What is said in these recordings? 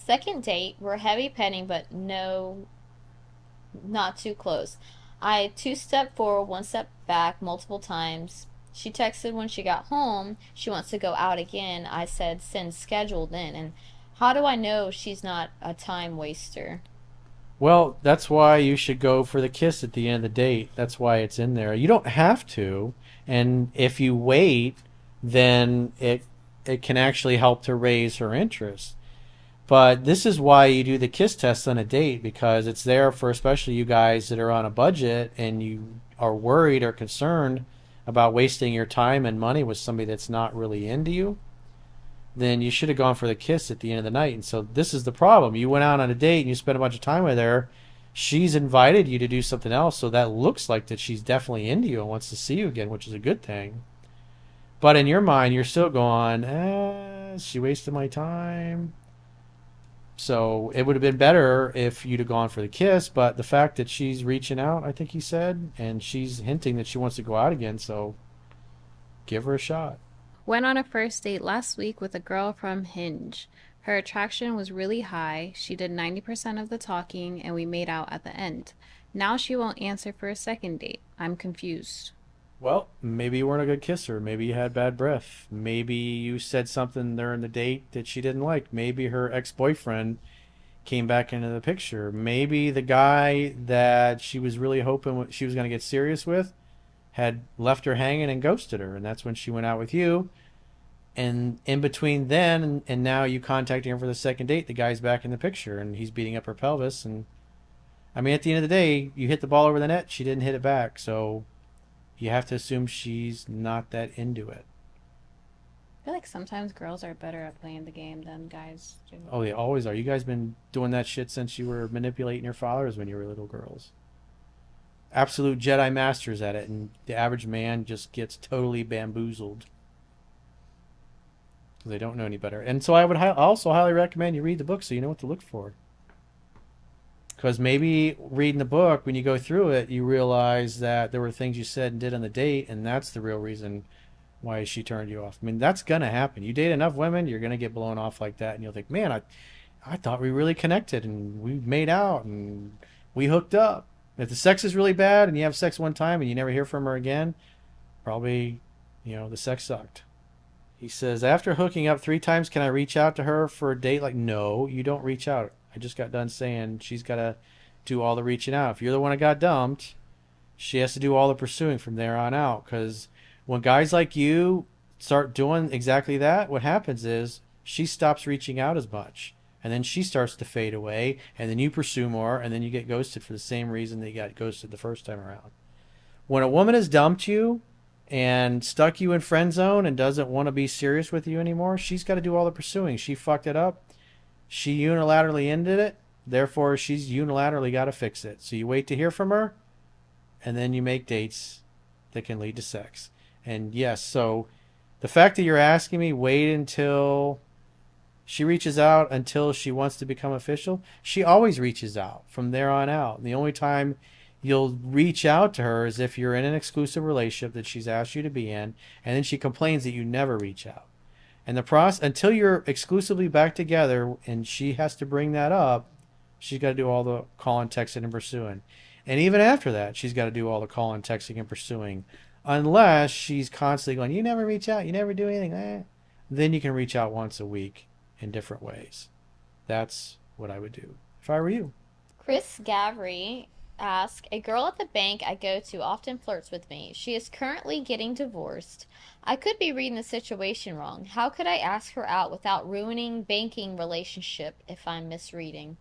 Second date, we're heavy petting, but no, not too close. I two-step forward, one step back multiple times. She texted when she got home. She wants to go out again. I said send scheduled in. And how do I know she's not a time waster? Well, that's why you should go for the kiss at the end of the date. That's why it's in there. You don't have to, and if you wait, then it can actually help to raise her interest. But this is why you do the kiss test on a date, because it's there for especially you guys that are on a budget and you are worried or concerned about wasting your time and money with somebody that's not really into you. Then you should have gone for the kiss at the end of the night. And so this is the problem. You went out on a date and you spent a bunch of time with her. She's invited you to do something else, so that looks like that she's definitely into you and wants to see you again, which is a good thing. But in your mind, you're still going, she wasted my time. So it would have been better if you'd have gone for the kiss, but the fact that she's reaching out, I think he said, and she's hinting that she wants to go out again, so give her a shot. Went on a first date last week with a girl from Hinge. Her attraction was really high. She did 90% of the talking and we made out at the end. Now she won't answer for a second date. I'm confused. Well, maybe you weren't a good kisser. Maybe you had bad breath. Maybe you said something during the date that she didn't like. Maybe her ex-boyfriend came back into the picture. Maybe the guy that she was really hoping she was going to get serious with had left her hanging and ghosted her, and that's when she went out with you. And in between then and now you contacting her for the second date, the guy's back in the picture and he's beating up her pelvis. And I mean, at the end of the day, you hit the ball over the net, she didn't hit it back, so you have to assume she's not that into it. I feel like sometimes girls are better at playing the game than guys do. Oh, they always are. You guys been doing that shit since you were manipulating your fathers when you were little girls. Absolute Jedi masters at it, and the average man just gets totally bamboozled. They don't know any better. And so I would also highly recommend you read the book so you know what to look for. Because maybe reading the book, when you go through it, you realize that there were things you said and did on the date, and that's the real reason why she turned you off. I mean, that's going to happen. You date enough women, you're going to get blown off like that, and you'll think, man, I thought we really connected, and we made out, and we hooked up. If the sex is really bad, and you have sex one time, and you never hear from her again, probably, the sex sucked. He says, after hooking up 3 times, can I reach out to her for a date? Like, no, you don't reach out. I just got done saying she's got to do all the reaching out. If you're the one that got dumped, she has to do all the pursuing from there on out. Because when guys like you start doing exactly that, what happens is she stops reaching out as much. And then she starts to fade away. And then you pursue more. And then you get ghosted for the same reason that you got ghosted the first time around. When a woman has dumped you and stuck you in friend zone and doesn't want to be serious with you anymore, she's got to do all the pursuing. She fucked it up. She unilaterally ended it. Therefore, she's unilaterally got to fix it. So you wait to hear from her, and then you make dates that can lead to sex. And yes, so the fact that you're asking me wait until she reaches out until she wants to become official, she always reaches out from there on out. And the only time you'll reach out to her is if you're in an exclusive relationship that she's asked you to be in, and then she complains that you never reach out. And the process until you're exclusively back together, and she has to bring that up, she's got to do all the calling, texting, and pursuing. And even after that, she's got to do all the calling, texting, and pursuing, unless she's constantly going, "You never reach out, you never do anything." Then you can reach out once a week in different ways. That's what I would do if I were you. Chris Gavry asks, a girl at the bank I go to often flirts with me. She is currently getting divorced. I could be reading the situation wrong. How could I ask her out without ruining banking relationship if I'm misreading?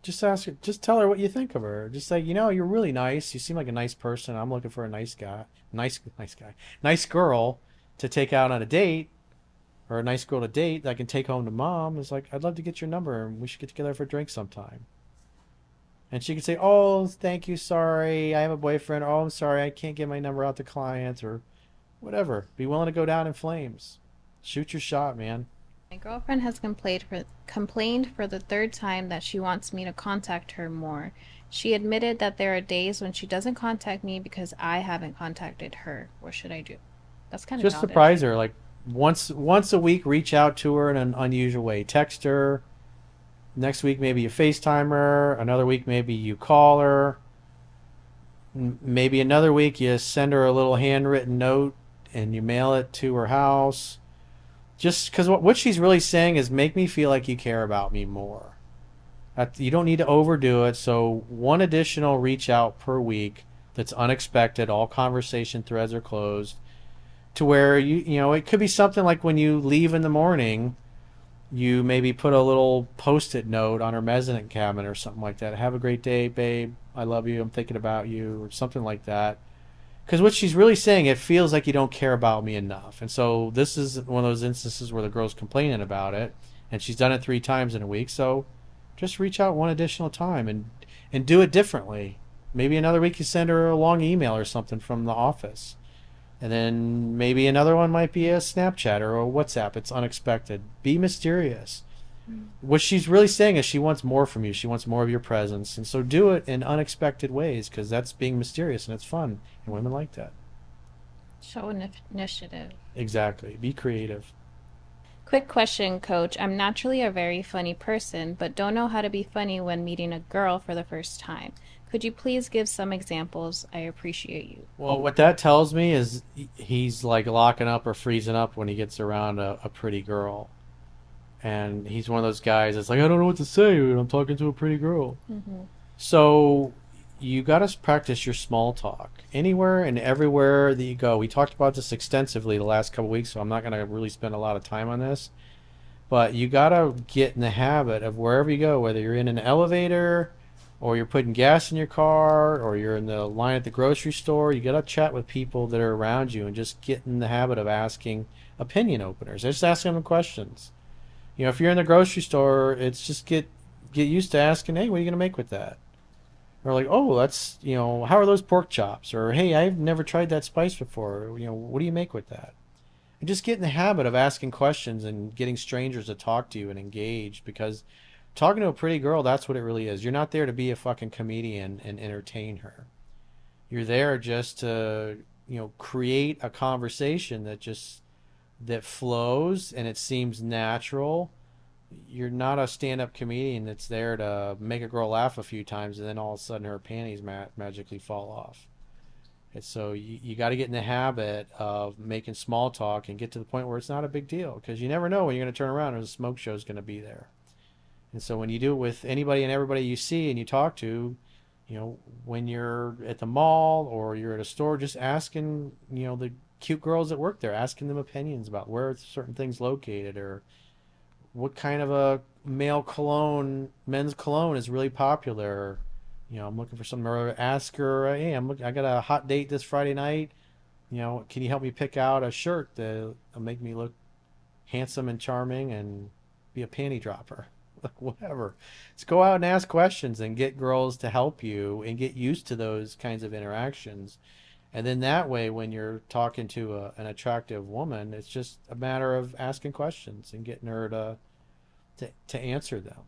Just ask her. Just tell her what you think of her. Just say, you're really nice. You seem like a nice person. I'm looking for a nice guy, nice guy, nice girl to take out on a date, or a nice girl to date that I can take home to mom. It's like, I'd love to get your number, and we should get together for a drink sometime. And she could say, "Oh, thank you. Sorry, I have a boyfriend. Oh, I'm sorry, I can't get my number out to clients," or whatever. Be willing to go down in flames. Shoot your shot, man. My girlfriend has complained for the third time that she wants me to contact her more. She admitted that there are days when she doesn't contact me because I haven't contacted her. What should I do? That's kind of Just childish. surprise her. Like once a week, reach out to her in an unusual way. Text her, Next week, maybe you FaceTime her. Another week, maybe you call her. Maybe another week, you send her a little handwritten note and you mail it to her house. Just because what she's really saying is make me feel like you care about me more. You don't need to overdo it. So one additional reach out per week that's unexpected. All conversation threads are closed to where it could be something like when you leave in the morning, you maybe put a little post-it note on her mezzanine cabinet or something like that. Have a great day, babe. I love you. I'm thinking about you, or something like that. Because what she's really saying, it feels like you don't care about me enough. And so this is one of those instances where the girl's complaining about it, and she's done it 3 times in a week. So just reach out one additional time and do it differently. Maybe another week you send her a long email or something from the office. And then maybe another one might be a Snapchat or a WhatsApp. It's unexpected. Be mysterious. What she's really saying is she wants more from you. She wants more of your presence. And so do it in unexpected ways because that's being mysterious and it's fun. And women like that. Show initiative. Exactly. Be creative. Quick question, coach. I'm naturally a very funny person, but don't know how to be funny when meeting a girl for the first time. Could you please give some examples? I appreciate you. Well, what that tells me is he's like locking up or freezing up when he gets around a pretty girl. And he's one of those guys that's like, I don't know what to say when I'm talking to a pretty girl. Mm-hmm. So you got to practice your small talk anywhere and everywhere that you go. We talked about this extensively the last couple weeks, so I'm not going to really spend a lot of time on this. But you got to get in the habit of wherever you go, whether you're in an elevator or you're putting gas in your car or you're in the line at the grocery store, you got to chat with people that are around you and just get in the habit of asking opinion openers. Just asking them questions. If you're in the grocery store, it's just get used to asking, hey, what are you going to make with that? Or like, oh, that's, how are those pork chops? Or, hey, I've never tried that spice before. What do you make with that? And just get in the habit of asking questions and getting strangers to talk to you and engage because talking to a pretty girl, that's what it really is. You're not there to be a fucking comedian and entertain her. You're there just to, create a conversation that flows and it seems natural. You're not a stand-up comedian that's there to make a girl laugh a few times and then all of a sudden her panties magically fall off. And so you got to get in the habit of making small talk and get to the point where it's not a big deal because you never know when you're going to turn around and a smoke show is going to be there. And so when you do it with anybody and everybody you see and you talk to, when you're at the mall or you're at a store, just asking, the cute girls that work there, asking them opinions about where certain things located or what kind of a men's cologne is really popular. I'm looking for something. Or ask her, hey, I got a hot date this Friday night. Can you help me pick out a shirt that'll make me look handsome and charming and be a panty dropper? Like whatever. Let's go out and ask questions and get girls to help you and get used to those kinds of interactions. And then that way, when you're talking to an attractive woman, it's just a matter of asking questions and getting her to answer them.